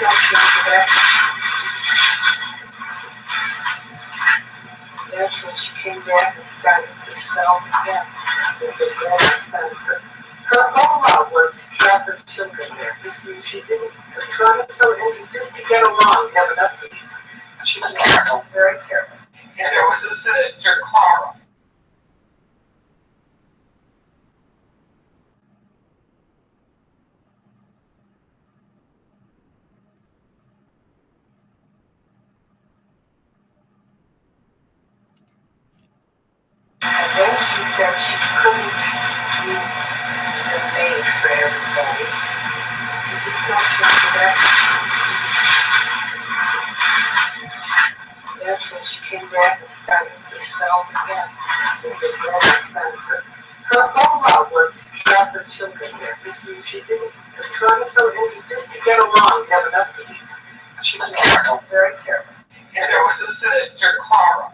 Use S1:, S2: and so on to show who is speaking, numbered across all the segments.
S1: Yes, when she came back and started to sell again, with the grandson. Her whole lot was to have her children there. This means she didn't promise so easy just to get along, have enough to eat. She was careful, very careful. And there was a sister, Carl. And then she said she couldn't be the maid for everybody. Did you tell her that? Yes, when she came back and started to sell again, with the grandson. Her whole lot was to have her children there. This means she didn't promise so easy just to get along, have enough to eat. She was careful, very careful. And there was a sister, Carl.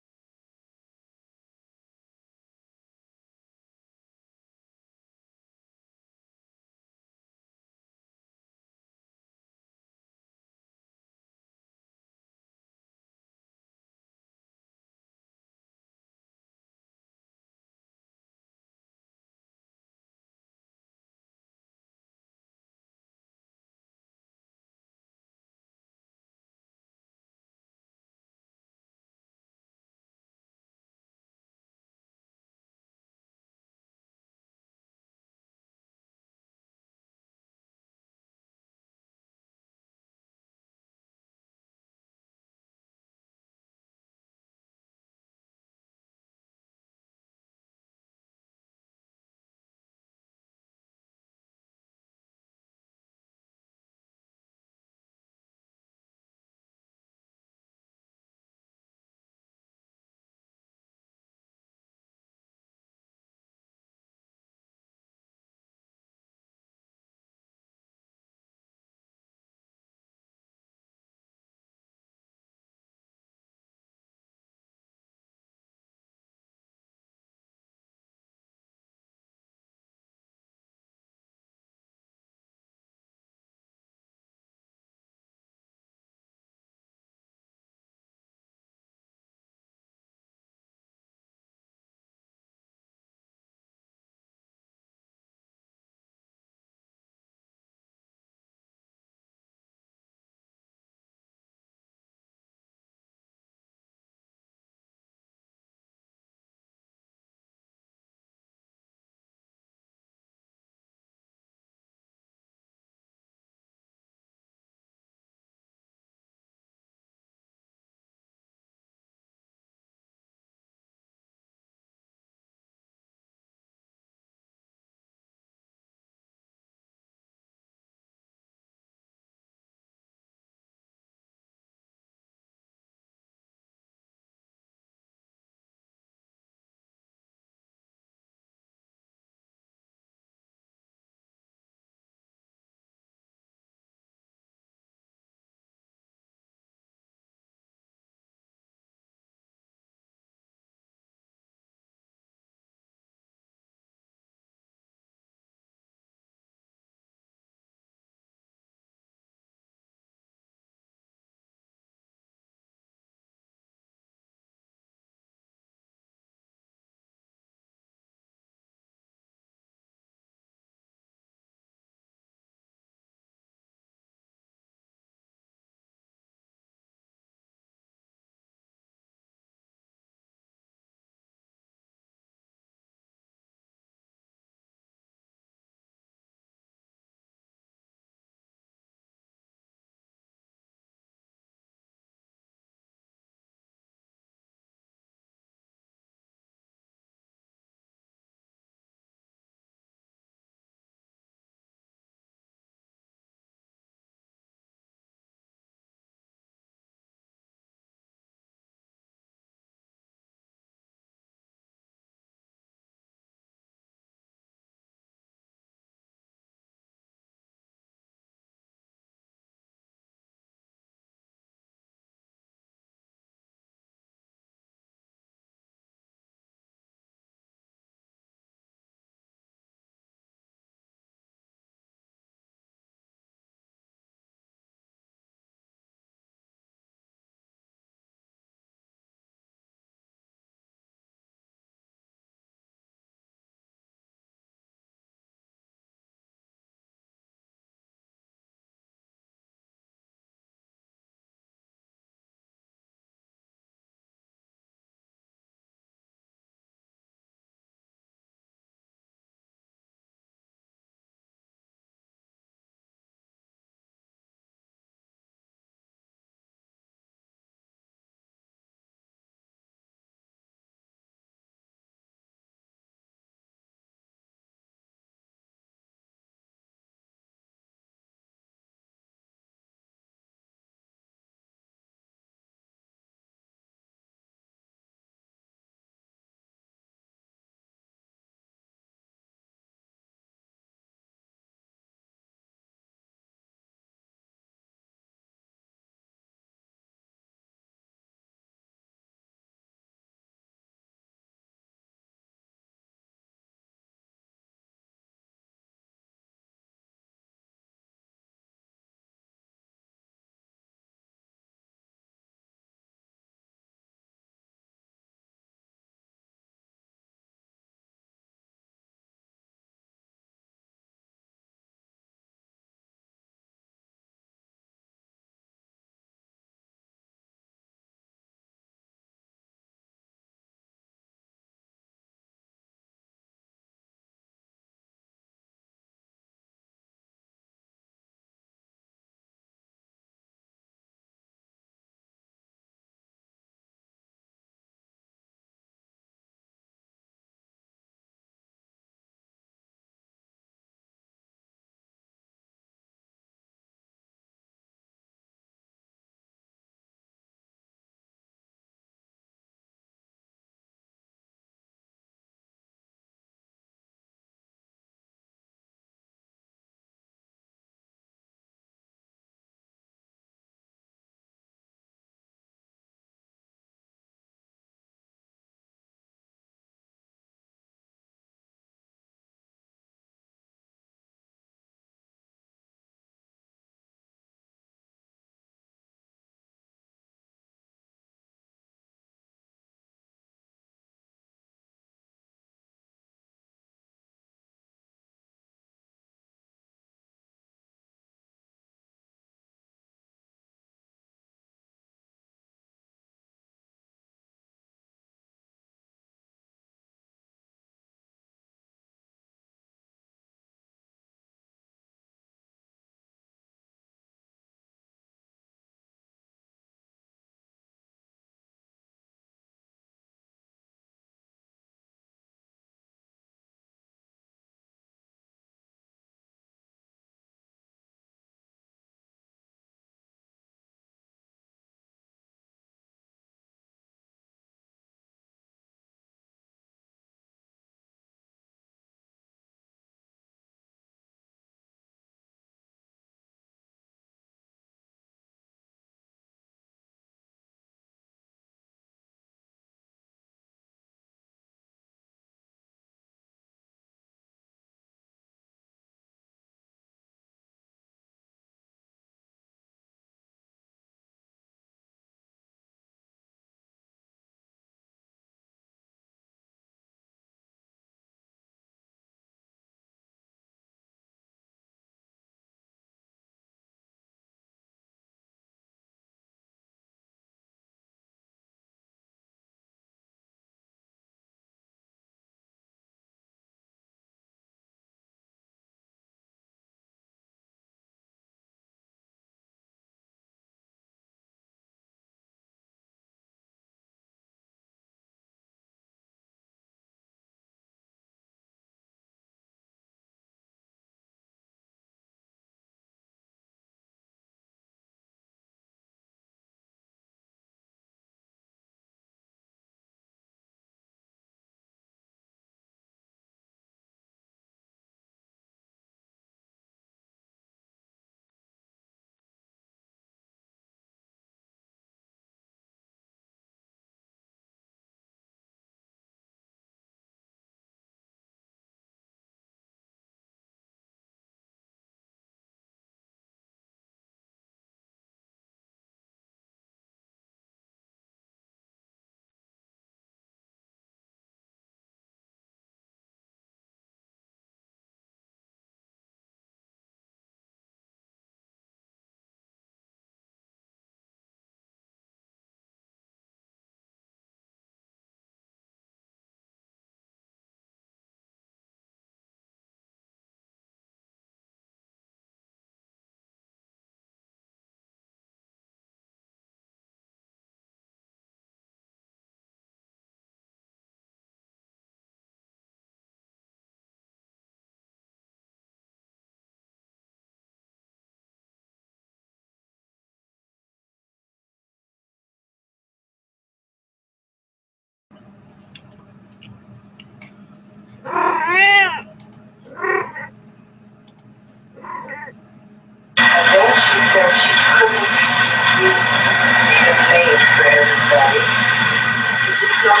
S1: That's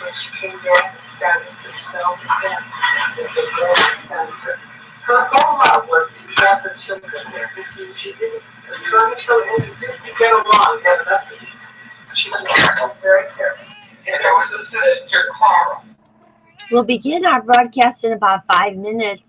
S1: when she came back and started to self-stem with the breast cancer. Her whole lot was to have her children there. She didn't try so and just to get along, get nothing. She was careful, very careful. And there was a sister, Clara.
S2: We'll begin our broadcast in about 5 minutes.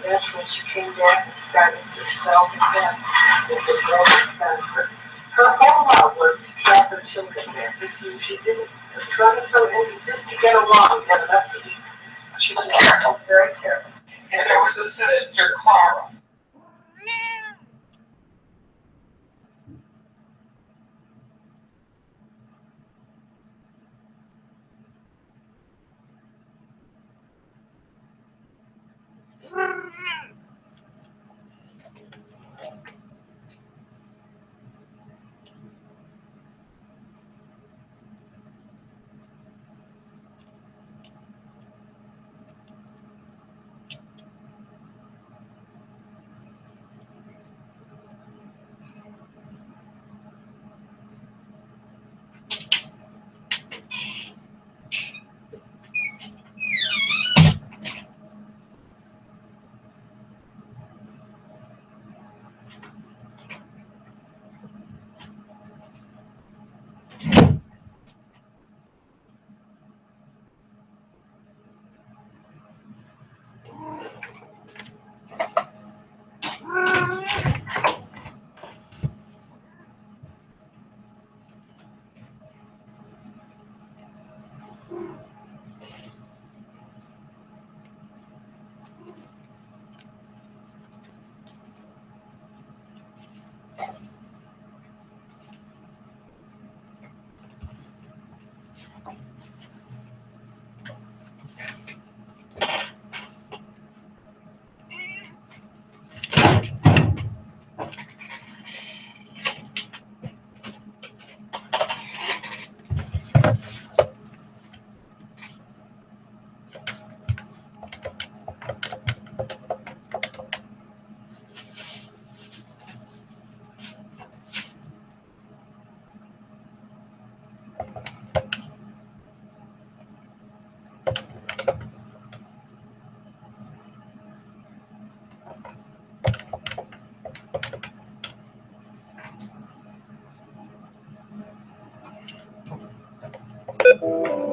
S1: That's when she came back and started to self-stem with the breast cancer. Her whole lot was to have her children there. She didn't try so and just to get along, get nothing. She was careful, very careful. And there was a sister, Clara.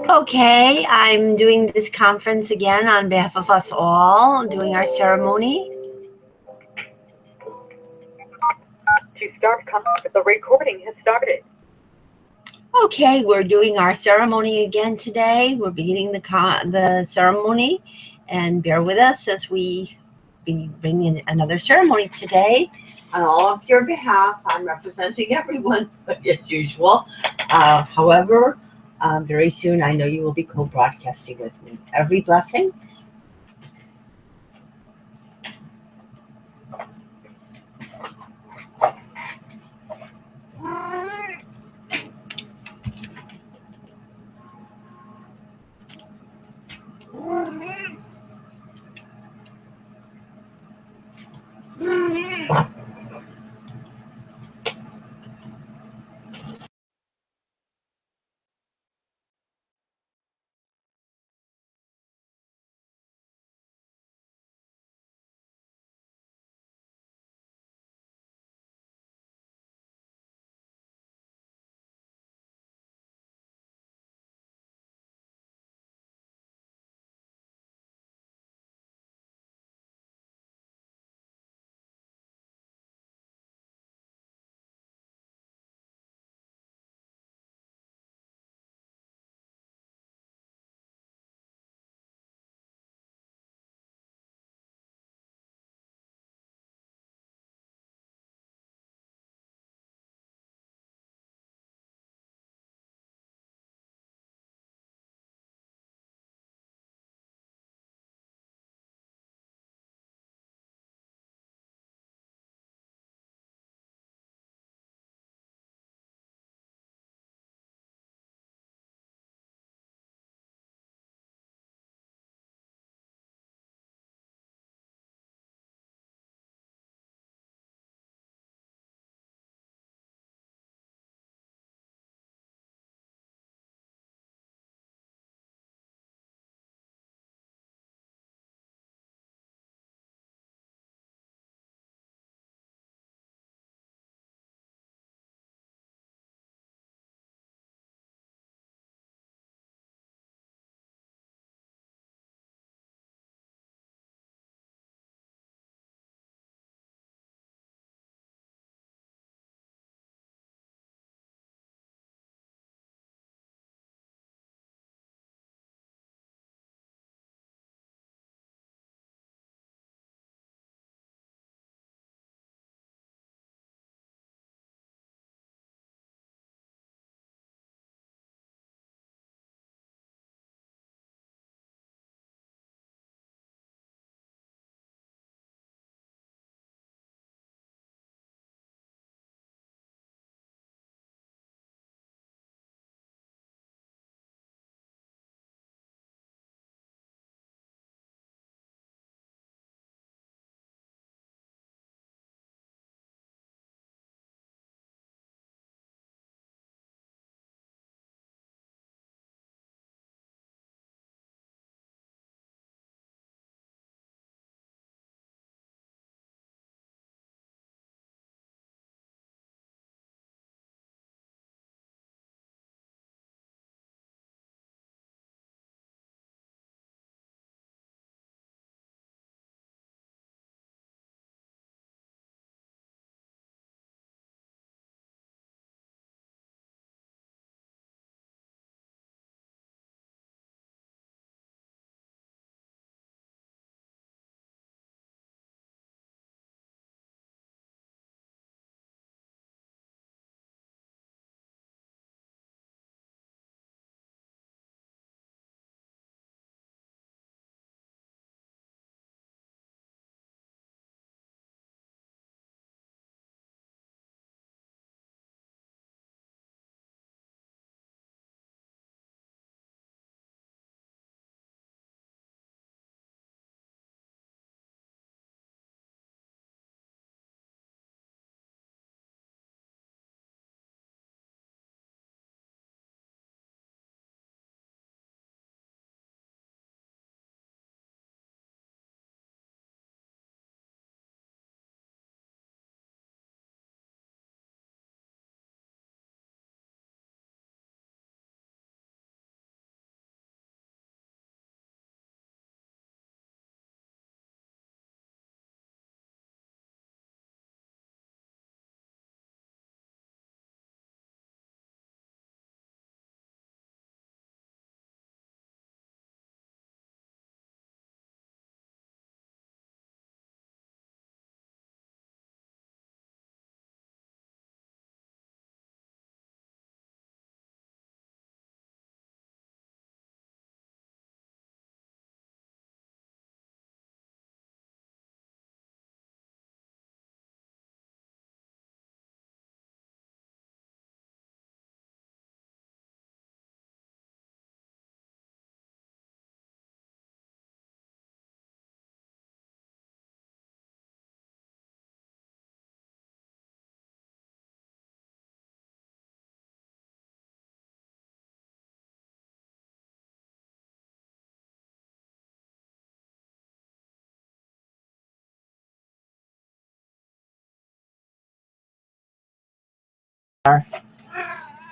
S2: Okay, I'm doing this conference again on behalf of us all, doing our ceremony.
S3: To start conference, the recording has started.
S2: Okay, we're doing our ceremony again today. We're beginning the ceremony, and bear with us as we bring in another ceremony today. On all of your behalf, I'm representing everyone as usual. However, very soon I know you will be co-broadcasting with me. Every blessing.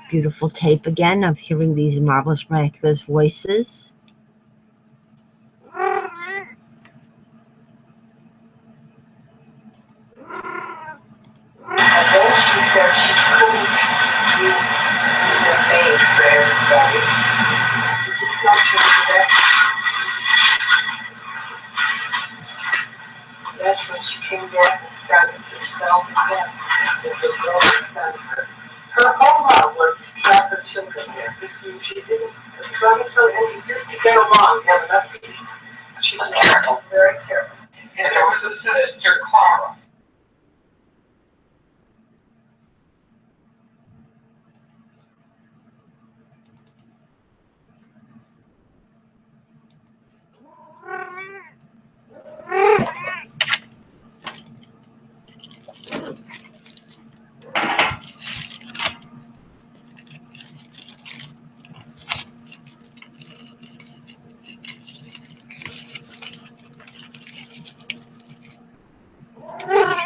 S2: beautiful tape again of hearing these marvelous, miraculous voices.
S1: Although she said she couldn't use the name for everybody, she just not sure that. That's when she came back and started to sell again with the growing center. Her whole lot was to trap her children there. This means she didn't try so and just to get along, have enough to eat. She was careful, very careful. And there was a sister, Clara.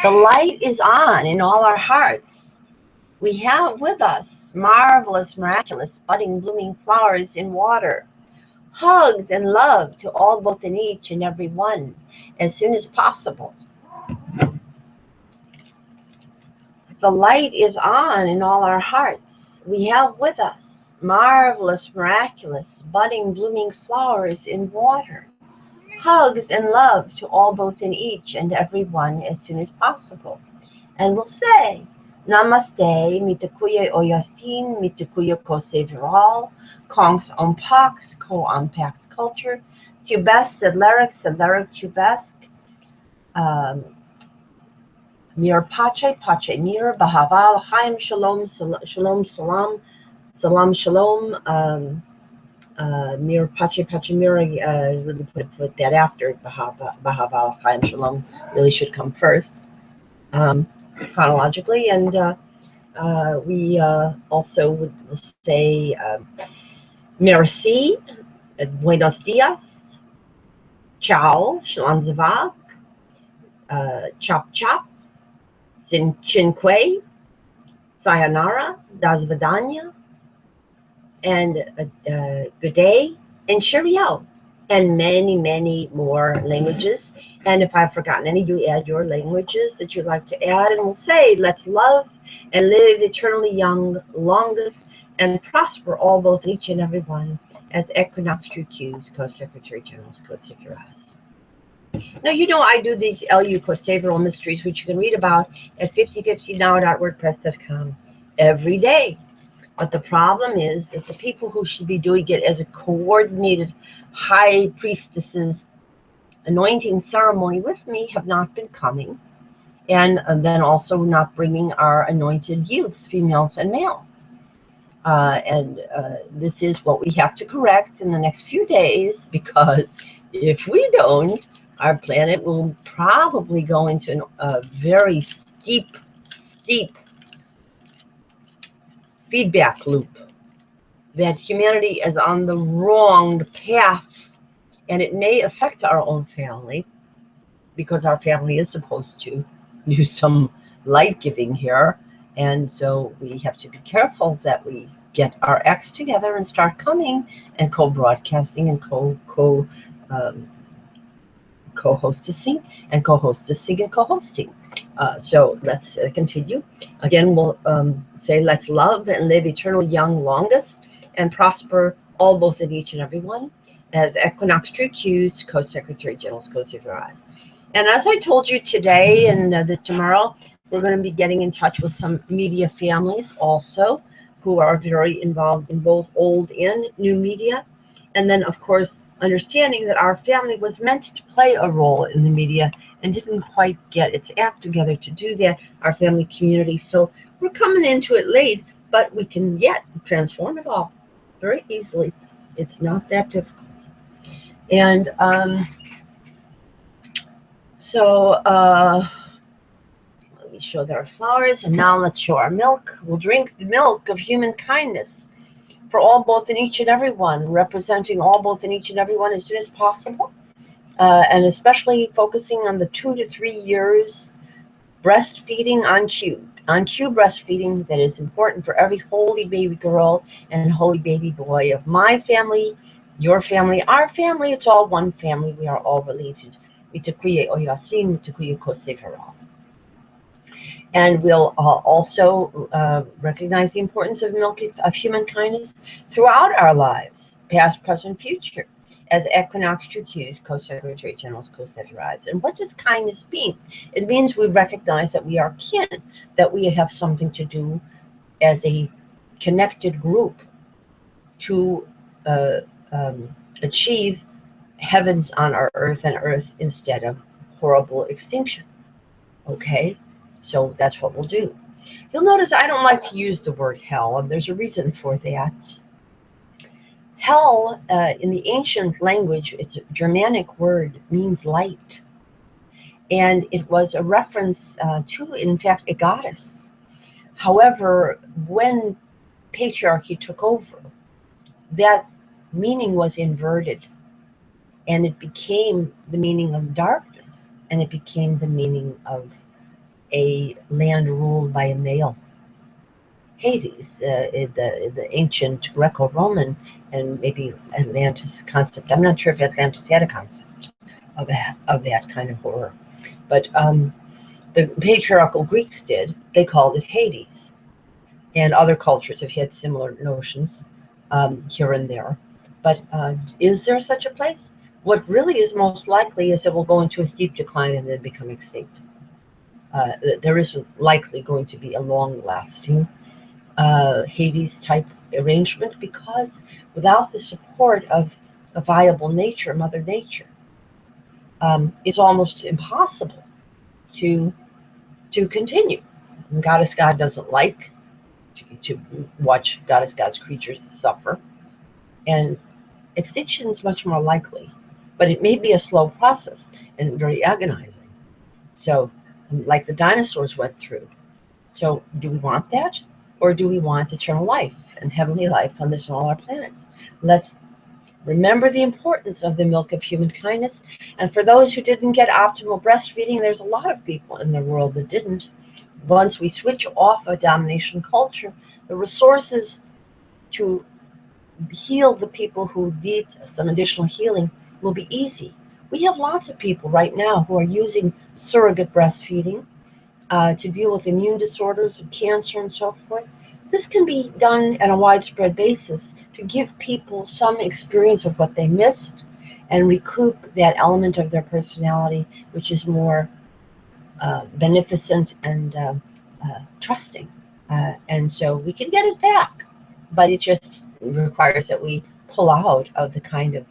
S2: The light is on in all our hearts. We have with us marvelous, miraculous, budding, blooming flowers in water. Hugs and love to all, both in each and every one, as soon as possible. The light is on in all our hearts. We have with us marvelous, miraculous, budding, blooming flowers in water. Hugs and love to all, both in each and every one, as soon as possible. And we'll say, Namaste, mitakuye oyasin, mitakuye koseviral, kongs onpax, ko onpax culture, tubes, sedleric, tubesk, mir pache, pache mir, bahaval, chaim, shalom, shalom, salam, salam, shalom, mir pache, pache mir, really put that after bahaval, chaim, shalom, really should come first. Chronologically, and we also would say merci, buenos dias, ciao, shalom zavak, chop chop, cinque, sayonara, das vidanya, and good day, and cheerio, and many, many more languages. And if I've forgotten any, you add your languages that you'd like to add, and we'll say, let's love and live eternally young, longest, and prosper all, both each and every one, as Equinox True Q's Co-Secretary General's Co-Secretary. Now, you know I do these LU Costaveral Mysteries, which you can read about at 5050now.wordpress.com every day. But the problem is that the people who should be doing it as a coordinated high priestesses anointing ceremony with me have not been coming, and then also not bringing our anointed youths, females and males. This is what we have to correct in the next few days, because if we don't, our planet will probably go into a very steep feedback loop that humanity is on the wrong path. And it may affect our own family, because our family is supposed to do some light giving here. And so we have to be careful that we get our acts together and start coming and co-broadcasting and co-hostessing and co-hostessing and co-hosting. So let's continue. Again, we'll say, let's love and live eternally young, longest, and prosper all, both in each and every one, as Equinox True Q's Co-Secretary General's Co-Secretary. And as I told you today and tomorrow, we're going to be getting in touch with some media families also, who are very involved in both old and new media. And then, of course, understanding that our family was meant to play a role in the media and didn't quite get its act together to do that, our family community. So we're coming into it late, but we can yet transform it all very easily. It's not that difficult. And let me show our flowers, and now let's show our milk. We'll drink the milk of human kindness for all, both in each and every one, representing all, both in each and every one as soon as possible, and especially focusing on the 2 to 3 years breastfeeding on cue, on-cue breastfeeding that is important for every holy baby girl and holy baby boy of my family, your family, our family. It's all one family. We are all related. And we'll also recognize the importance of milk of human kindness throughout our lives, past, present, future, as Equinox Trucuse, Co-Secretary General's Co-Secretary. And what does kindness mean? It means we recognize that we are kin, that we have something to do as a connected group to achieve heavens on our earth and earth instead of horrible extinction. Okay? So that's what we'll do. You'll notice I don't like to use the word hell, and there's a reason for that. Hell, in the ancient language, it's a Germanic word, means light. And it was a reference to, in fact, a goddess. However, when patriarchy took over, that meaning was inverted. And it became the meaning of darkness. And it became the meaning of a land ruled by a male. Hades, the ancient Greco-Roman and maybe Atlantis concept. I'm not sure if Atlantis had a concept of that kind of horror. But the patriarchal Greeks did. They called it Hades. And other cultures have had similar notions here and there. But is there such a place? What really is most likely is it will go into a steep decline and then become extinct. There isn't likely going to be a long-lasting Hades type arrangement, because without the support of a viable nature, Mother Nature, it's almost impossible to continue. And Goddess God doesn't like to watch Goddess God's creatures suffer, and extinction is much more likely, but it may be a slow process and very agonizing. So, like the dinosaurs went through. So, do we want that? Or do we want eternal life and heavenly life on this and all our planets? Let's remember the importance of the milk of human kindness. And for those who didn't get optimal breastfeeding, there's a lot of people in the world that didn't. Once we switch off a domination culture, the resources to heal the people who need some additional healing will be easy. We have lots of people right now who are using surrogate breastfeeding to deal with immune disorders and cancer and so forth. This can be done on a widespread basis to give people some experience of what they missed and recoup that element of their personality, which is more beneficent and trusting. And so we can get it back, but it just requires that we pull out of the kind of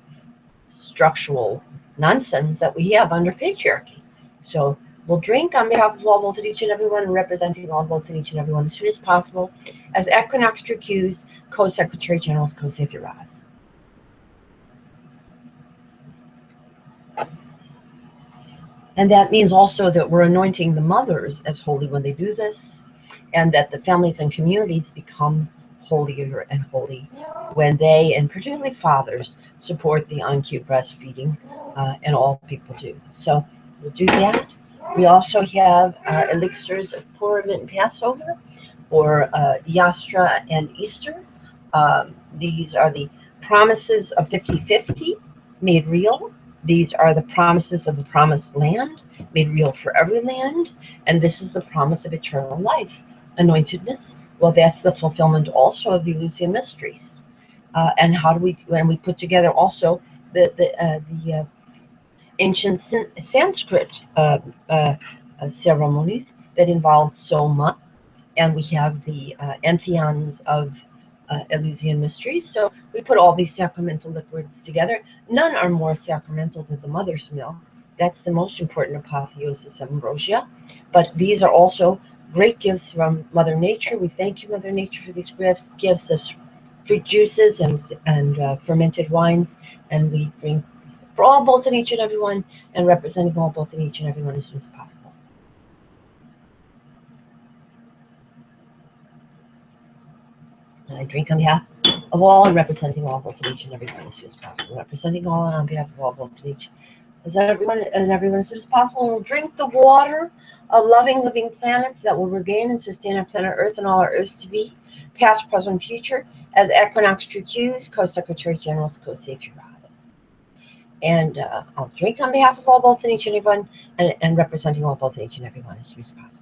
S2: structural nonsense that we have under patriarchy. So we'll drink on behalf of all, both and each and everyone, and representing all, both and each and everyone as soon as possible, as Equinox Trucuse, Co-Secretary General's Co-Secretary. And that means also that we're anointing the mothers as holy when they do this, and that the families and communities become holier and holy when they, and particularly fathers, support the on-cue breastfeeding, and all people do. So we'll do that. We also have elixirs of Purim and Passover, or Yastra and Easter. These are the promises of 50-50 made real. These are the promises of the promised land made real for every land. And this is the promise of eternal life. Anointedness, well, that's the fulfillment also of the Eleusinian mysteries. And how do we, when we put together also the ancient Sanskrit ceremonies that involve Soma, and we have the entheons of Eleusinian mysteries. So we put all these sacramental liquids together. None are more sacramental than the mother's milk. That's the most important apotheosis of ambrosia. But these are also great gifts from Mother Nature. We thank you, Mother Nature, for these gifts of fruit juices and fermented wines. And we bring for all, both and each and every one, and representing all, both and each and every one as soon as possible. And I drink on behalf of all and representing all, both and each and every one as soon as possible. Representing all and on behalf of all, both and each as everyone as soon as possible. And we'll drink the water of loving, living planets that will regain and sustain our planet Earth and all our Earths to be, past, present, future, as Equinox True Q's, Co-Secretary General's Co-Savior Rise. And I'll drink on behalf of all, both, and each and everyone, and representing all, both, and each and everyone as soon as possible.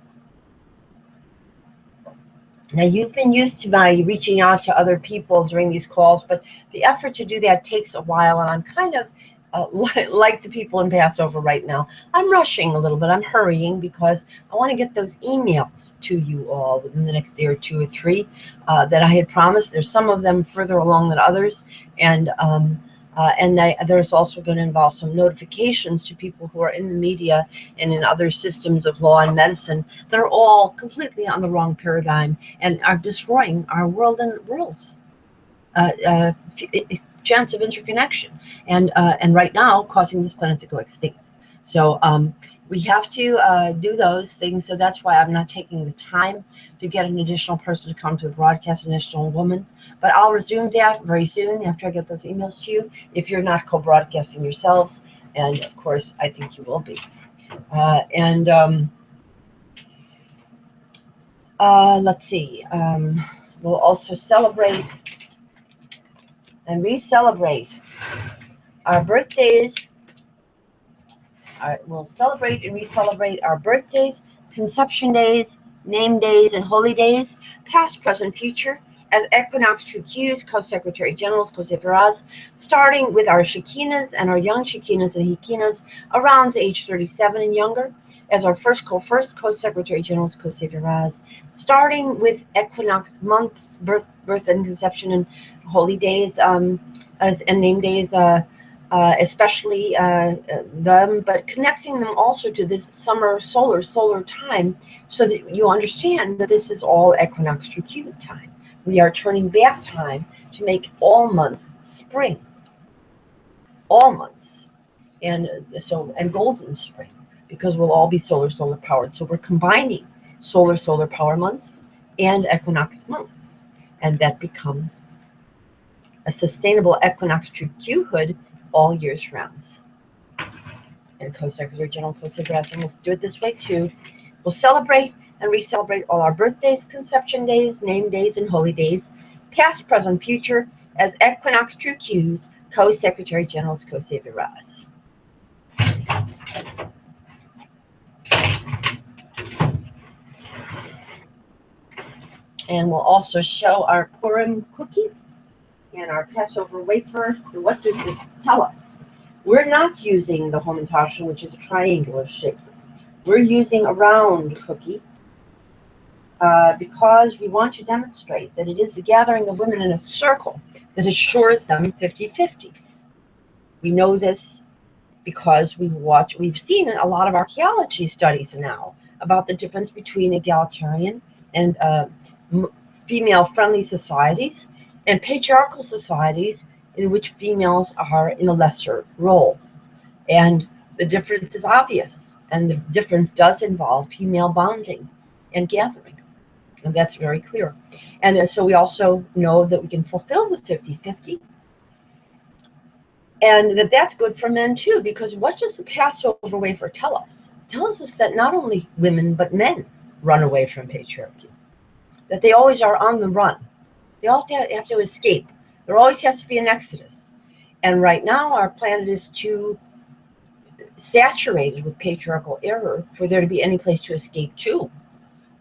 S2: Now, you've been used to my reaching out to other people during these calls, but the effort to do that takes a while, and I'm kind of like the people in Passover right now. I'm rushing a little bit. I'm hurrying because I want to get those emails to you all within the next day or two or three that I had promised. There's some of them further along than others, and there's also going to involve some notifications to people who are in the media and in other systems of law and medicine that are all completely on the wrong paradigm and are destroying our world and worlds. Chance of interconnection, and right now causing this planet to go extinct. So we have to do those things. So that's why I'm not taking the time to get an additional person to come to the broadcast, an additional woman. But I'll resume that very soon after I get those emails to you, if you're not co-broadcasting yourselves. And of course, I think you will be. Let's see. We'll also celebrate and re-celebrate our birthdays. We'll celebrate and re-celebrate our birthdays, conception days, name days, and holy days, past, present, future, as Equinox True Q's, Co-Secretary General's Co-Savior Rise, starting with our Shekinahs and our young Shekinahs and Hekinahs around age 37 and younger, as our first Co-Secretary General's Co-Savior Rise, starting with Equinox month, birth and conception and holy days, and name days, especially them, but connecting them also to this summer solar time, so that you understand that this is all Equinox True Q time. We are turning back time to make all months spring, all months, and golden spring, because we'll all be solar powered. So we're combining solar power months and equinox months, and that becomes a sustainable Equinox True Q-hood all years rounds. And Co-Secretary General Co-Savior Rise, and we'll do it this way too. We'll celebrate and re-celebrate all our birthdays, conception days, name days, and holy days, past, present, future, as Equinox True Q's, Co-Secretary General's Co-Savior Rise. And we'll also show our Purim cookie and our Passover wafer. And what does this tell us? We're not using the Hamantashen, which is a triangular shape. We're using a round cookie because we want to demonstrate that it is the gathering of women in a circle that assures them 50-50. We know this because we've seen a lot of archaeology studies now about the difference between egalitarian and female-friendly societies and patriarchal societies in which females are in a lesser role. And the difference is obvious, and the difference does involve female bonding and gathering, and that's very clear. And so we also know that we can fulfill the 50-50, and that's good for men too, because what does the Passover wafer tell us? It tells us that not only women but men run away from patriarchy, that they always are on the run. They all have to escape. There always has to be an exodus. And right now our planet is too saturated with patriarchal error for there to be any place to escape to.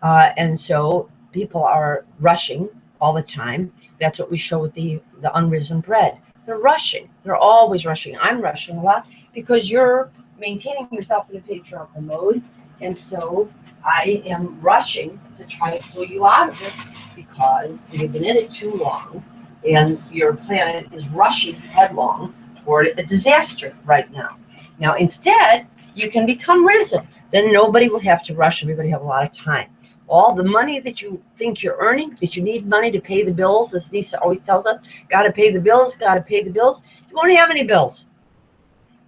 S2: And so people are rushing all the time. That's what we show with the unrisen bread. They're rushing. They're always rushing. I'm rushing a lot because you're maintaining yourself in a patriarchal mode. And so I am rushing to try to pull you out of it because you've been in it too long and your planet is rushing headlong toward a disaster right now. Now, instead, you can become risen. Then nobody will have to rush. Everybody have a lot of time. All the money that you think you're earning, that you need money to pay the bills, as Lisa always tells us, got to pay the bills, got to pay the bills. You won't have any bills.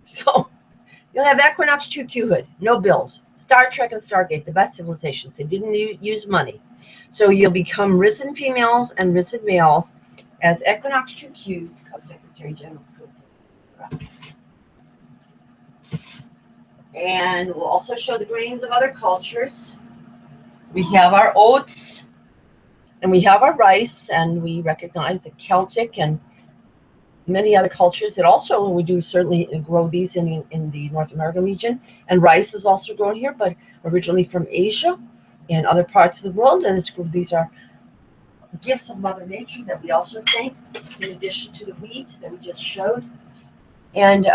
S2: So you'll have Equinox True Q-hood, no bills. Star Trek and Stargate, the best civilizations, they didn't use money. So you'll become risen females and risen males as Equinox True Q's, Co-Secretary General's Co-Secretary. And we'll also show the grains of other cultures. We have our oats, and we have our rice, and we recognize the Celtic and many other cultures that also, we do certainly grow these in the North American region. And rice is also grown here, but originally from Asia and other parts of the world. And these are gifts of Mother Nature that we also thank, in addition to the wheat that we just showed. And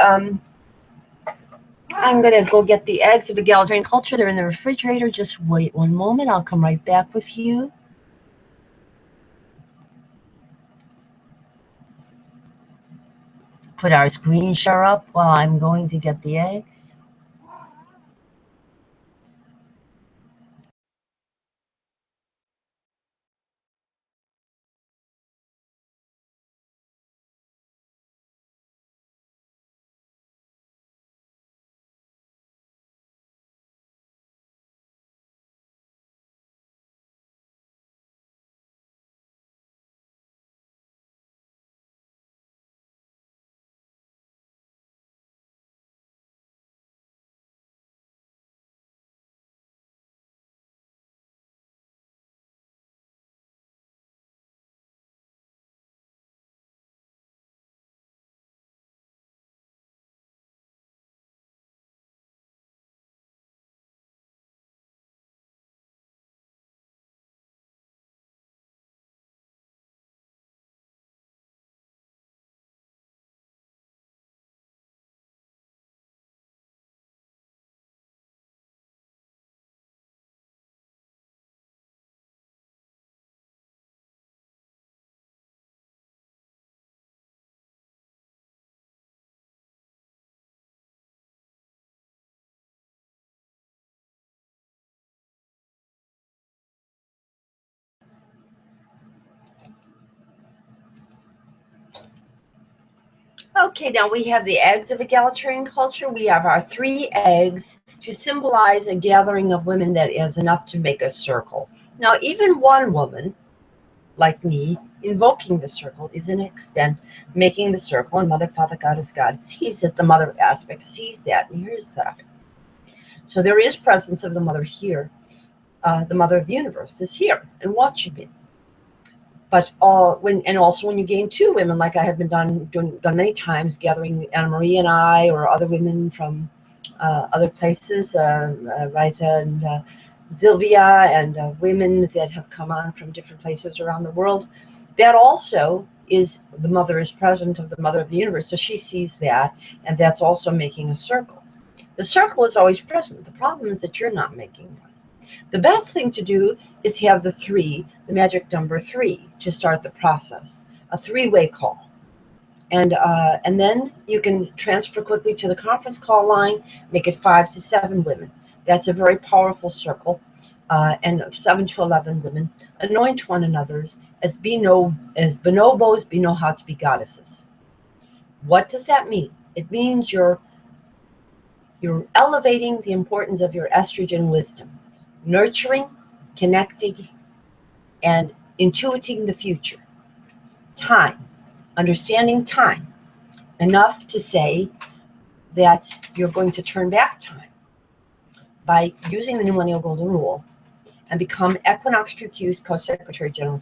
S2: I'm going to go get the eggs of egalitarian culture. They're in the refrigerator. Just wait one moment. I'll come right back with you. Put our screen share up while I'm going to get the eggs. Okay, now we have the eggs of egalitarian culture. We have our 3 eggs to symbolize a gathering of women that is enough to make a circle. Now, even one woman, like me, invoking the circle is an extent making the circle, and Mother, Father, Goddess, God sees it. The Mother aspect sees that and hears that. So there is presence of the Mother here. The Mother of the universe is here and watching it. But also when you gain 2 women, like I have been done many times, gathering Anna Marie and I, or other women from other places, Riza and Sylvia, and women that have come on from different places around the world, that also is, the Mother is present of the Mother of the universe, so she sees that, and that's also making a circle. The circle is always present. The problem is that you're not making one. The best thing to do is have the 3, the magic number 3, to start the process, a 3-way call. And then you can transfer quickly to the conference call line, make it 5 to 7 women. That's a very powerful circle, and 7 to 11 women. Anoint one another's as bonobos, be know how to be goddesses. What does that mean? It means you're elevating the importance of your estrogen wisdom, nurturing, connecting, and intuiting the future. Time, understanding time, enough to say that you're going to turn back time by using the New Millennial Golden Rule and become Equinox Q's Co-Secretary General,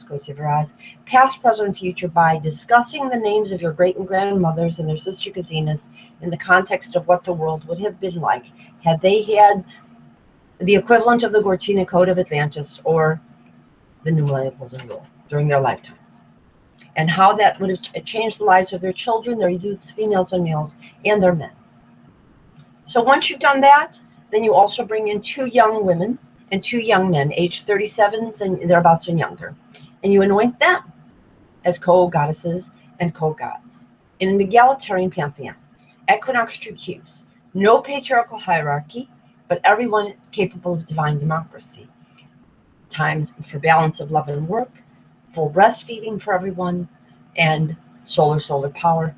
S2: past, present, and future, by discussing the names of your great and grandmothers and their sister Kazinas in the context of what the world would have been like had they had the equivalent of the Gortina Code of Atlantis or the New Millennial Golden Rule during their lifetimes, and how that would have changed the lives of their children, their youths, females and males, and their men. So once you've done that, then you also bring in 2 young women and 2 young men, aged 37s and thereabouts and younger, and you anoint them as co-goddesses and co-gods in an egalitarian pantheon. Equinox Q's, no patriarchal hierarchy, but everyone capable of divine democracy. Times for balance of love and work, full breastfeeding for everyone, and solar power,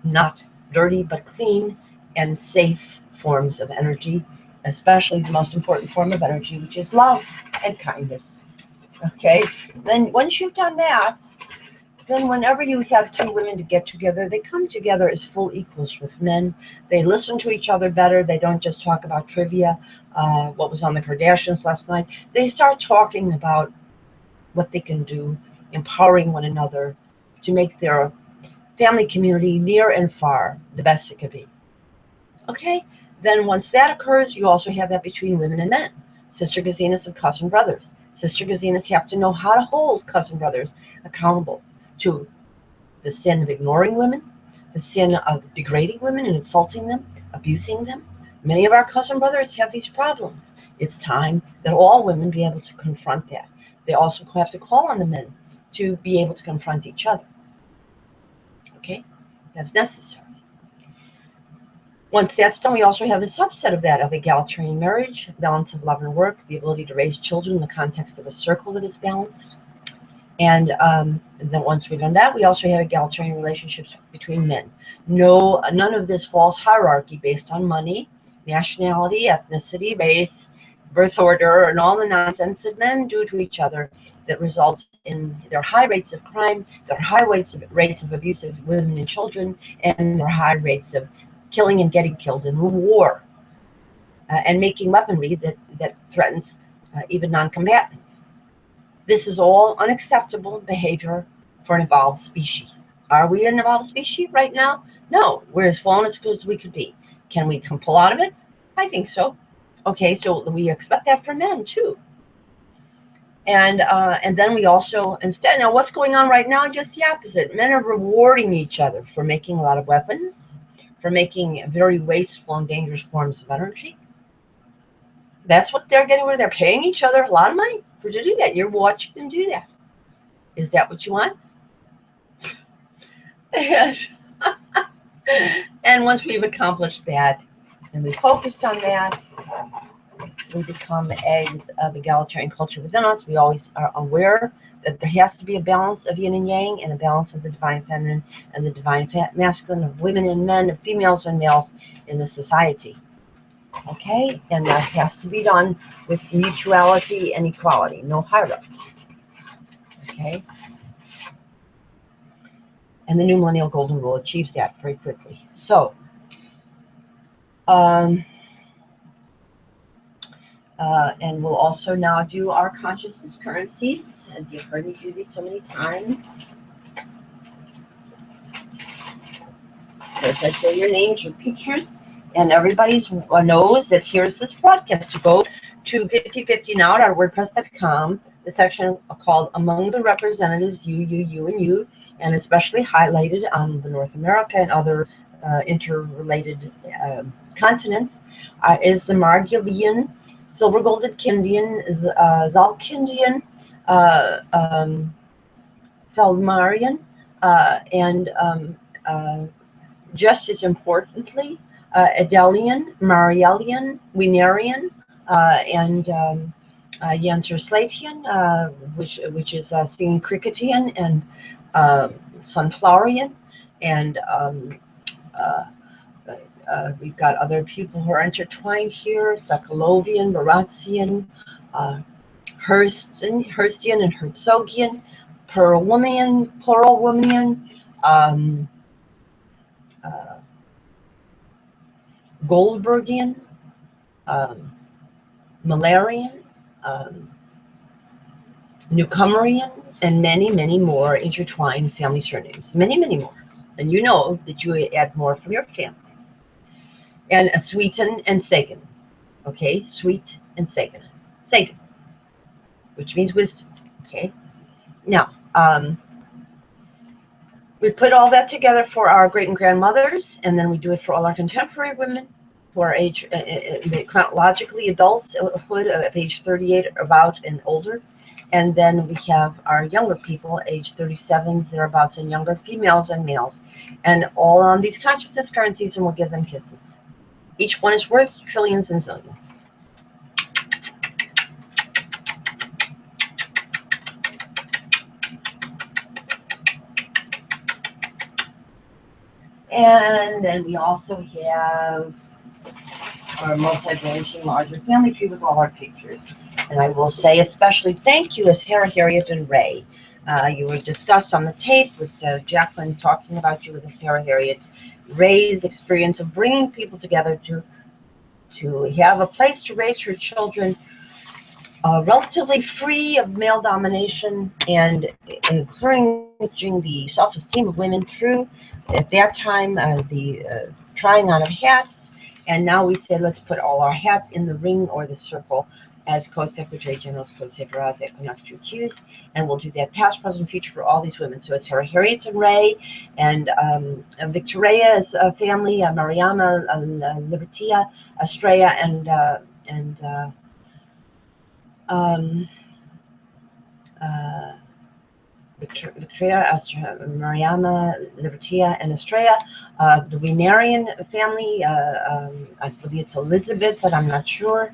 S2: not dirty but clean and safe forms of energy, especially the most important form of energy, which is love and kindness. Okay, then once you've done that, then whenever you have two women to get together, they come together as full equals with men. They listen to each other better. They don't just talk about trivia, what was on the Kardashians last night. They start talking about what they can do, empowering one another to make their family community near and far the best it could be. Okay? Then once that occurs, you also have that between women and men. Sister gazinas and cousin brothers. Sister gazinas have to know how to hold cousin brothers accountable to the sin of ignoring women, the sin of degrading women and insulting them, abusing them. Many of our cousin brothers have these problems. It's time that all women be able to confront that. They also have to call on the men to be able to confront each other. Okay? That's necessary. Once that's done, we also have a subset of that, of egalitarian marriage, balance of love and work, the ability to raise children in the context of a circle that is balanced. And then once we've done that, we also have egalitarian relationships between men. None of this false hierarchy based on money, nationality, ethnicity, race, birth order, and all the nonsense that men do to each other that results in their high rates of crime, their high rates of abuse of women and children, and their high rates of killing and getting killed in war, and making weaponry that threatens even non-combatants. This is all unacceptable behavior for an evolved species. Are we an evolved species right now? No, we're as fallen as good as we could be. Can we pull out of it? I think so. Okay, so we expect that for men too. And then we also, instead, now what's going on right now? Just the opposite. Men are rewarding each other for making a lot of weapons, for making very wasteful and dangerous forms of energy. That's what they're getting, where they're paying each other a lot of money to do that. You're watching them do that. Is that what you want? And once we've accomplished that, and we focused on that, we become eggs of egalitarian culture within us. We always are aware that there has to be a balance of yin and yang, and a balance of the divine feminine and the divine masculine, of women and men, of females and males in the society. Okay, and that has to be done with mutuality and equality, no hierarchy. Okay, and the new millennial golden rule achieves that very quickly. So, and we'll also now do our consciousness currencies, and you've heard me do these so many times. First, I say your names, your pictures, and everybody knows that here's this broadcast. To go to 5050 now at our WordPress.com, the section called Among the Representatives, you, and you, and especially highlighted on the North America and other interrelated continents, is the Margalian, Silver Golded Kindian, Zalkindian, Feldmarian, and just as importantly, Adelian, Marielian, Wienerian, and Janserslatian, which is singing Cricketian, and Sunflowerian, and we've got other people who are intertwined here: Sokolovian, Baratzian, Hurstian and Herzogian, Pluralwomanian, Goldbergian, Malarian, Newcomerian, and many, many more intertwined family surnames. Many, many more. And you know that you add more from your family. And Sweeten and Sagan. Okay? Sweet and Sagan. Sagan, which means wisdom. Okay? Now, we put all that together for our great and grandmothers, and then we do it for all our contemporary women who are age, chronologically adulthood of age 38 about and older. And then we have our younger people, age 37s, thereabouts, and younger, females and males. And all on these consciousness currencies, and we'll give them kisses. Each one is worth trillions and zillions. And then we also have our multi-branching larger family tree with all our pictures. And I will say especially thank you as Harriet and Ray You were discussed on the tape with Jacqueline talking about you with Sarah Harriet Ray's experience of bringing people together to have a place to raise her children, relatively free of male domination, and encouraging the self-esteem of women through, at that time, the trying on of hats. And now we say, let's put all our hats in the ring or the circle as Co-Secretary General's Co-Secretary Equinox QQs, and we'll do that past, present, future for all these women. So it's Sarah Harriet and Ray, and Victoria's family, Mariama, Libertia, Estrella, and Victoria, Mariama, Libertia, and Estrella. The Wienerian family, I believe it's Elizabeth, but I'm not sure.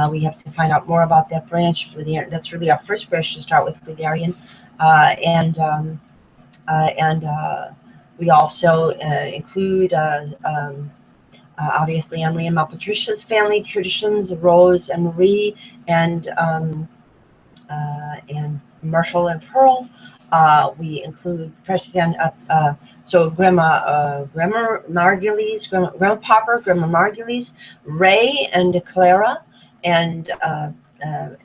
S2: We have to find out more about that branch. That's really our first branch to start with, Wienerian. We also include, obviously, Henry and Patricia's family traditions, Rose and Marie, and Myrtle and Pearl. We include Precious Ann, so Grandma Margulies, Grandma Popper, Grandma Margulies, Ray and Clara, and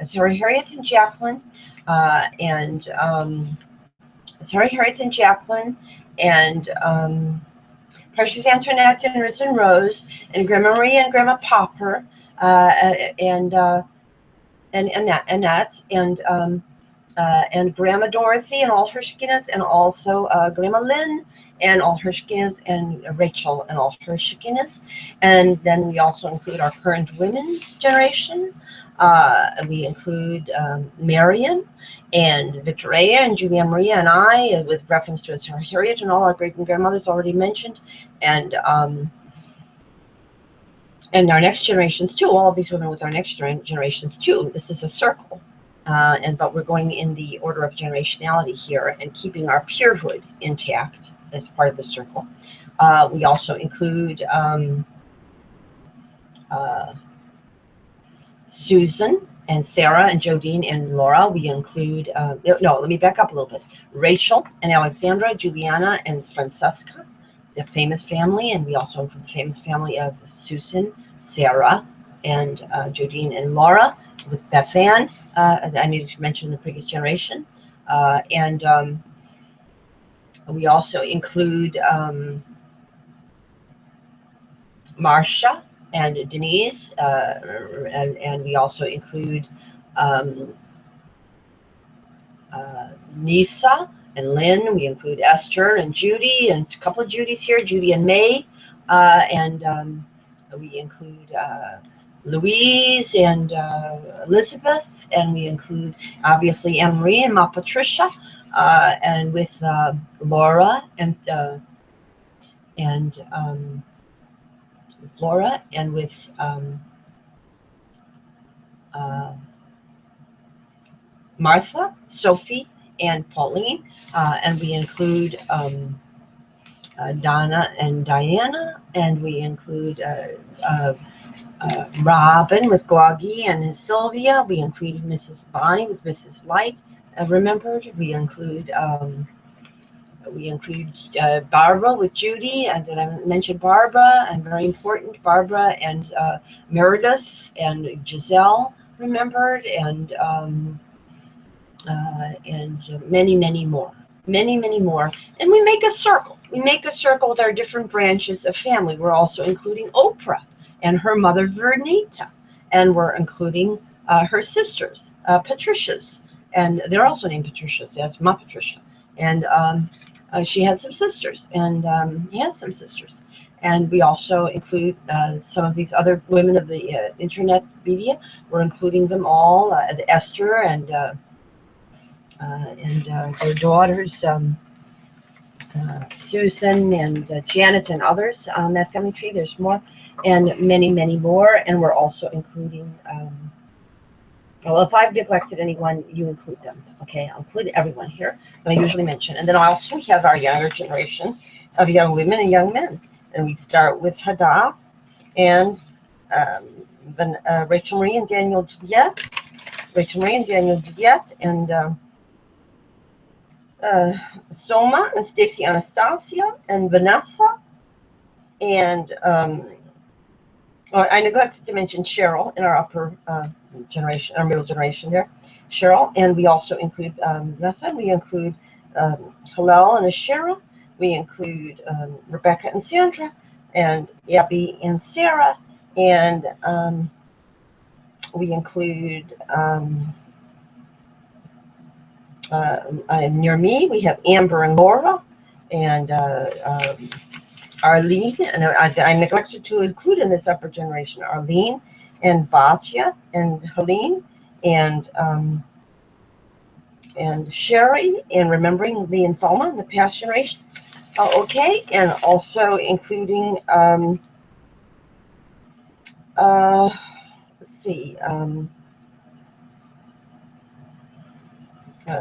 S2: Sarah Harriet and Jacqueline, Sarah Harriet and Jacqueline, and Precious Antoinette and Riz and Rose, and Grandma Marie and Grandma Popper, and Annette, and Grandma Dorothy and all her Shekinahs, and also Grandma Lynn and all her Shekinahs, and Rachel and all her Shekinahs. And then we also include our current women's generation. We include Marion and Victoria and Julia Maria and I, with reference to Sarah Harriet and all our great-grandmothers already mentioned, and our next generations too, all of these women with our next generations too. This is a circle. But we're going in the order of generationality here and keeping our purehood intact as part of the circle. We also include Susan and Sarah and Jodine and Laura. We include, no, let me back up a little bit. Rachel and Alexandra, Juliana and Francesca, the famous family, and we also include the famous family of Susan, Sarah, and Jodine and Laura, with Beth Ann. I needed to mention the previous generation. And we also include Marcia and Denise, and we also include Nisa and Lynn. We include Esther and Judy, and a couple of Judys here, Judy and May, and we include Louise and Elizabeth, and we include obviously Anne-Marie and Ma Patricia, and with Laura and Laura, and with Martha, Sophie, and Pauline, and we include Donna and Diana, and we include Robin with Gwagi and Sylvia. We include Mrs. Bonnie with Mrs. Light, remembered. We include Barbara with Judy, and did I mention Barbara? And very important, Barbara and Meredith and Giselle, remembered, and many, many more. Many, many more. And we make a circle. We make a circle with our different branches of family. We're also including Oprah and her mother, Vernita. And we're including her sisters, Patricia's. And they're also named Patricia's. That's Ma Patricia. And she had some sisters. And he has some sisters. And we also include some of these other women of the internet media. We're including them all, Esther and their daughters, Susan and Janet and others on that family tree. There's more, and many, many more. And we're also including, well, if I've neglected anyone, you include them. Okay, I'll include everyone here that I usually mention. And then also we have our younger generations of young women and young men. And we start with Hadass and Rachel Marie and Daniel Juliet, and Soma and Stacy Anastasia and Vanessa, and I neglected to mention Cheryl in our upper generation, our middle generation there, Cheryl, and we also include Vanessa. We include Hillel and Asherah. We include Rebecca and Sandra, and Abby and Sarah, and we include near me we have Amber and Laura, and Arlene, and I neglected to include in this upper generation Arlene and Batya and Helene and Sherry, and remembering Lee and Thelma in the past generations. Okay, and also including let's see,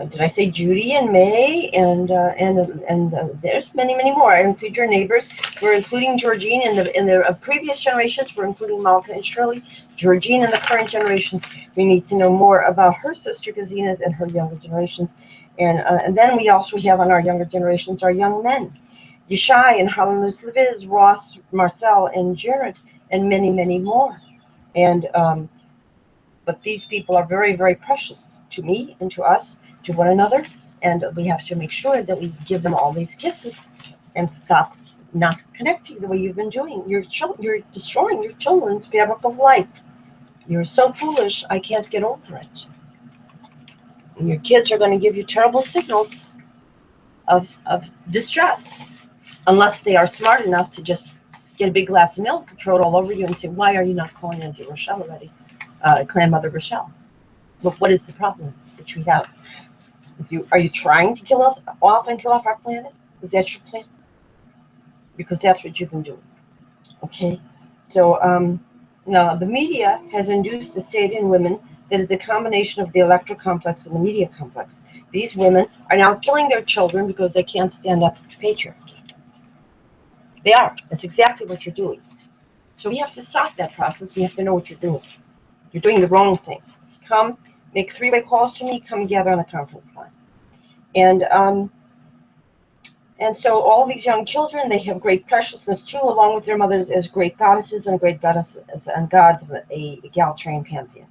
S2: did I say Judy and May, and there's many more. I include your neighbors. We're including Georgine in the previous generations. We're including Malka and Shirley. Georgine in the current generations. We need to know more about her sister Gazina's and her younger generations, and then we also have on our younger generations our young men, Yeshai and Helen Liz, Ross, Marcel, and Jared, and many more. And but these people are very precious to me and to us, to one another, and we have to make sure that we give them all these kisses and stop not connecting the way you've been doing. You're destroying your children's fabric of life. You're so foolish, I can't get over it. And your kids are going to give you terrible signals of distress, unless they are smart enough to just get a big glass of milk, throw it all over you, and say, why are you not calling Auntie Rochelle already? Clan Mother Rochelle. Look, what is the problem that we have? Are you trying to kill us off and kill off our planet? Is that your plan? Because that's what you've been doing. Okay? So now the media has induced the state in women that is a combination of the electro complex and the media complex. These women are now killing their children because they can't stand up to patriarchy. They are. That's exactly what you're doing. So we have to stop that process. We have to know what you're doing. You're doing the wrong thing. Come, make three-way calls to me. Come gather on the conference line. And so all these young children, they have great preciousness too, along with their mothers as great goddesses and great goddesses and gods of a egalitarian pantheon.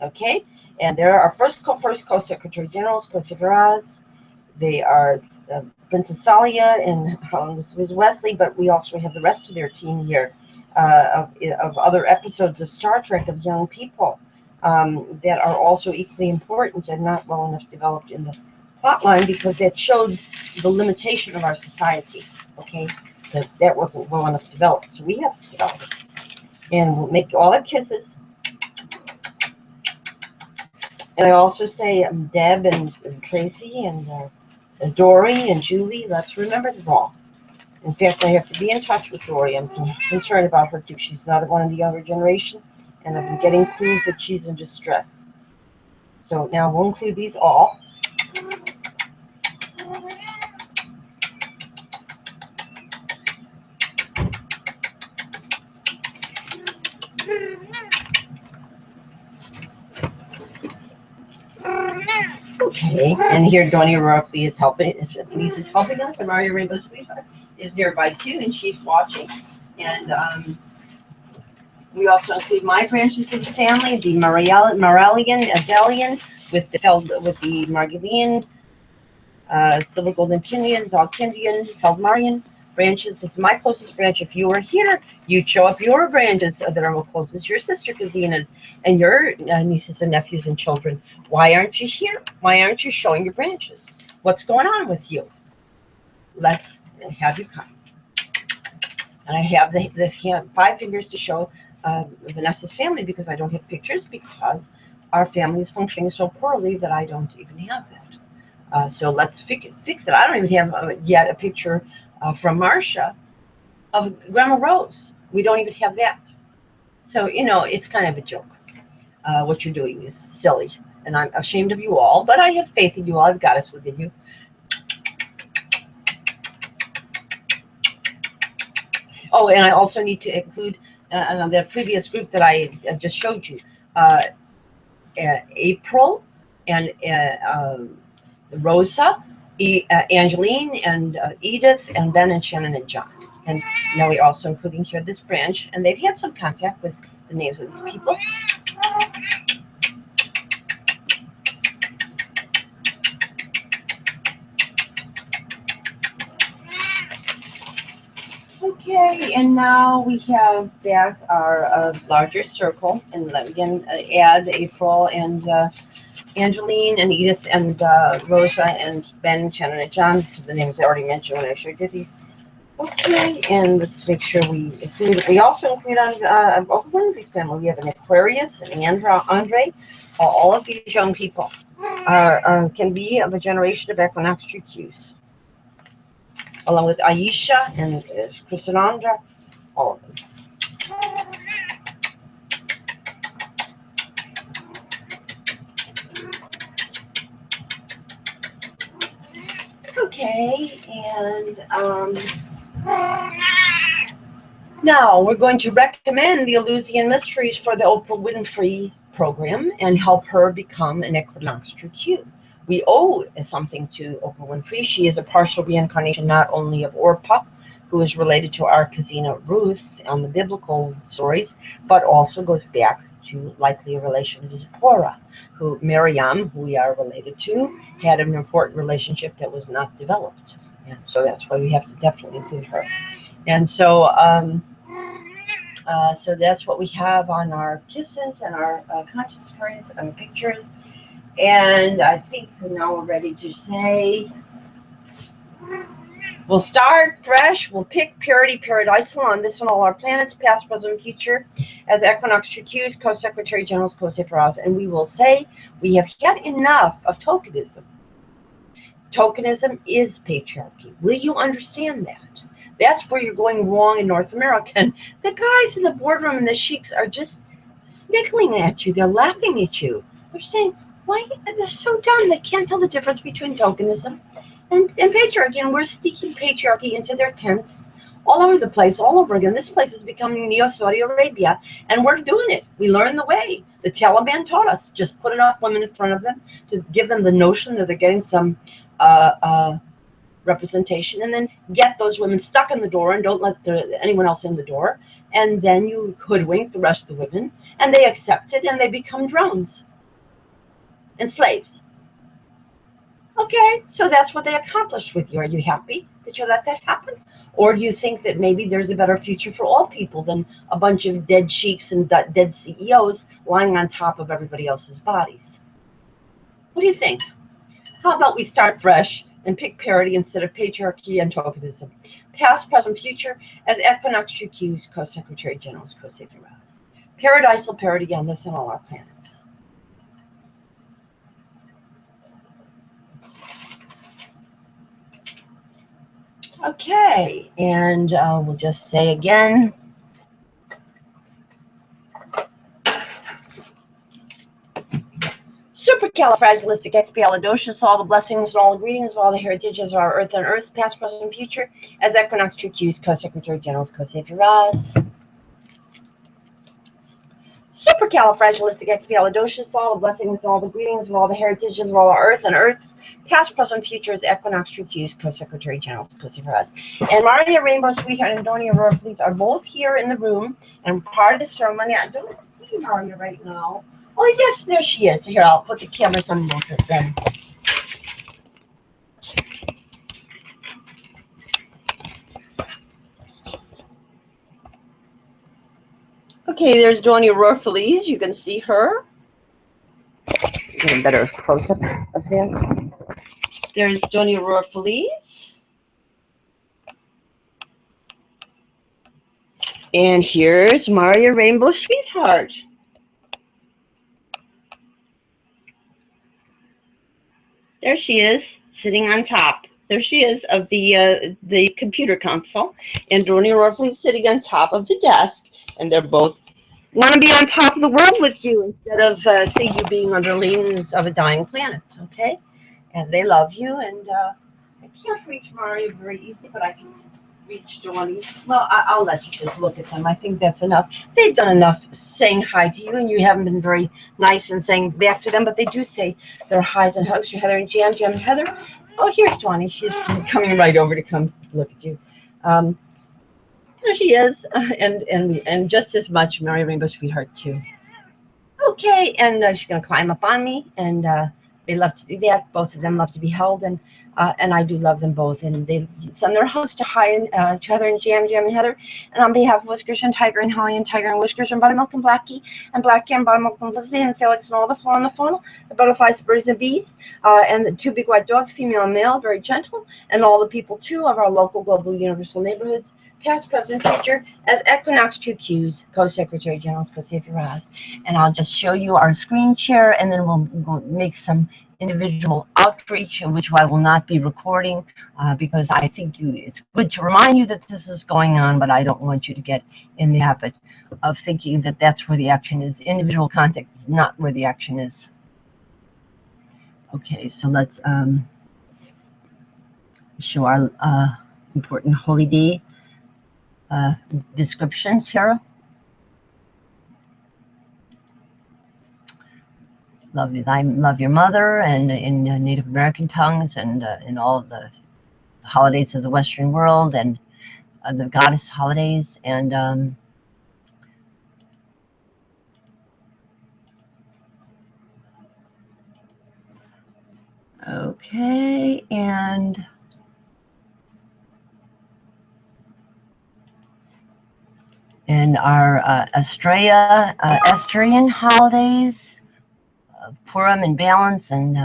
S2: Okay, and there are first co-secretary generals, co-secretaries. They are Princess Salia and Mrs. Wesley, but we also have the rest of their team here of other episodes of Star Trek of young people that are also equally important and not well enough developed in the plotline, because that showed the limitation of our society. Okay, that wasn't well enough developed, so we have to develop it, and we'll make all our kisses. And I also say Deb and Tracy and Dory and Julie, let's remember them all. In fact, I have to be in touch with Dory. I'm concerned about her too. She's another one in the younger generation, and I've been getting clues that she's in distress. So now we'll include these all. Okay, and here Donnie Rockley is helping. Lisa's helping us, and Maria Rainbow Sweetheart is nearby too, and she's watching. And we also include my branches of the family: the Morellian, Adelian, with the Margolian, Silver Golden Kindian, Zalkindian, Feldmarian branches. This is my closest branch. If you were here, you'd show up your branches that are closest, your sister Kazina's, and your nieces and nephews and children. Why aren't you here? Why aren't you showing your branches? What's going on with you? Let's have you come. And I have the 5 fingers to show Vanessa's family, because I don't have pictures, because our family is functioning so poorly that I don't even have that. So let's fix it. I don't even have yet a picture from Marcia of Grandma Rose. We don't even have that. So, you know, it's kind of a joke. What you're doing is silly, and I'm ashamed of you all, but I have faith in you all. I've got us within you. Oh, and I also need to include the previous group that I just showed you, April and Rosa Angeline and Edith, and Ben and Shannon and John. And now we're also including here this branch, and they've had some contact with the names of these people. Okay, and now we have back our larger circle, and again add April and Angeline and Edith and Rosa and Ben, Shannon and John to the names I already mentioned when I showed you these. Okay, and let's make sure we include. We also include on one of these families. We have an Aquarius, an Andre. All of these young people can be of a generation of equinox true Qs, along with Aisha and Christinandra, all of them. Okay, and now we're going to recommend the Eleusinian Mysteries for the Oprah Winfrey program and help her become an equinox true Q. We owe something to Oprah Winfrey. She is a partial reincarnation not only of Orpah, who is related to our Kazina Ruth on the biblical stories, but also goes back to likely a relation to Zipporah, who Miriam, who we are related to, had an important relationship that was not developed. And so that's why we have to definitely include her. And so, so that's what we have on our kisses and our conscious currents and pictures. And I think now we're ready to say, we'll start fresh. We'll pick Parity Paradisze on this and all our planets, past, present, and future, as equinox true Qs, co-secretary generals, co-sephirahs, and we will say we have had enough of tokenism. Tokenism is patriarchy. Will you understand that? That's where you're going wrong in North America. And the guys in the boardroom and the sheiks are just snickling at you. They're laughing at you. They're saying, why? They're so dumb. They can't tell the difference between tokenism and patriarchy. And we're sneaking patriarchy into their tents all over the place, all over again. This place is becoming Neo-Saudi Arabia, and we're doing it. We learned the way. The Taliban taught us. Just put enough women in front of them to give them the notion that they're getting some representation, and then get those women stuck in the door and don't let anyone else in the door, and then you hoodwink the rest of the women, and they accept it, and they become drones and slaves. Okay, so that's what they accomplished with you. Are you happy that you let that happen? Or do you think that maybe there's a better future for all people than a bunch of dead sheiks and dead CEOs lying on top of everybody else's bodies? What do you think? How about we start fresh and pick parity instead of patriarchy and tokenism? Past, present, future, as equinox true Qs, co-secretary generals, co-sephirahs. Paradisal parity on this and all our planets. Okay, and we'll just say again, supercalifragilisticexpialidocious, all the blessings and all the greetings of all the heritages of our earth and earth, past, present, and future, as equinox true Qs, co-secretary generals, co-sephirahs. Supercalifragilisticexpialidocious, all the blessings and all the greetings of all the heritages of all our earth and earths, past, present, future, as equinox true Qs, co-secretary generals, co-sephirahs. And Maria Rainbow Sweetheart and Donia Aurora Fleece are both here in the room and part of the ceremony. I don't see Maria right now. Oh yes, there she is. Here, I'll put the cameras on both of them. Okay, there's Donia Aurora Feliz. You can see her. Get a better close-up of that. There's Donia Aurora Feliz. And here's Maria Rainbow Sweetheart. There she is, sitting on top. There she is of the computer console. And Donia Aurora Feliz sitting on top of the desk. And they're both want to be on top of the world with you instead of see you being under liens of a dying planet, okay? And they love you, and I can't reach Mario very easily, but I can reach Donia. Well, I'll let you just look at them. I think that's enough. They've done enough saying hi to you, and you haven't been very nice in saying back to them, but they do say their highs and hugs to Heather and Jan and Heather. Oh, here's Tawny. She's coming right over to come look at you. There she is, and just as much Merry Rainbow Sweetheart too. Okay, and she's gonna climb up on me, and they love to do that. Both of them love to be held, and I do love them both. And they send their hugs to Heather and Jam and Heather. And on behalf of Whiskers and Tiger and Holly and Tiger and Whiskers and Buttermilk and Blackie and Buttermilk and Felicity and Felix and all the floor on the funnel, the butterflies, the birds and bees, and the two big white dogs, female and male, very gentle, and all the people too of our local, global, universal neighborhoods, past, present, future, as Equinox 2Qs, Co-Secretary General, Co-Savior Roz. And I'll just show you our screen share, and then we'll make some individual outreach, which I will not be recording because I think it's good to remind you that this is going on, but I don't want you to get in the habit of thinking that that's where the action is. Individual contact is not where the action is. Okay, so let's show our important Holy Day descriptions here. Love your mother, and in Native American tongues, and in all of the holidays of the Western world, and the goddess holidays, and okay, and our Estrian holidays, Purim and Balance, and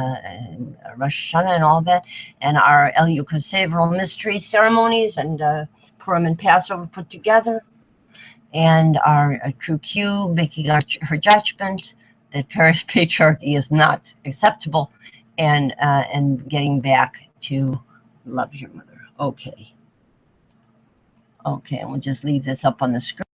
S2: Rosh Hashanah and all that, and our Elio-Koseveral mystery ceremonies, and Purim and Passover put together, and our True Q making her judgment that patriarchy is not acceptable, and getting back to love your mother. Okay, and we'll just leave this up on the screen.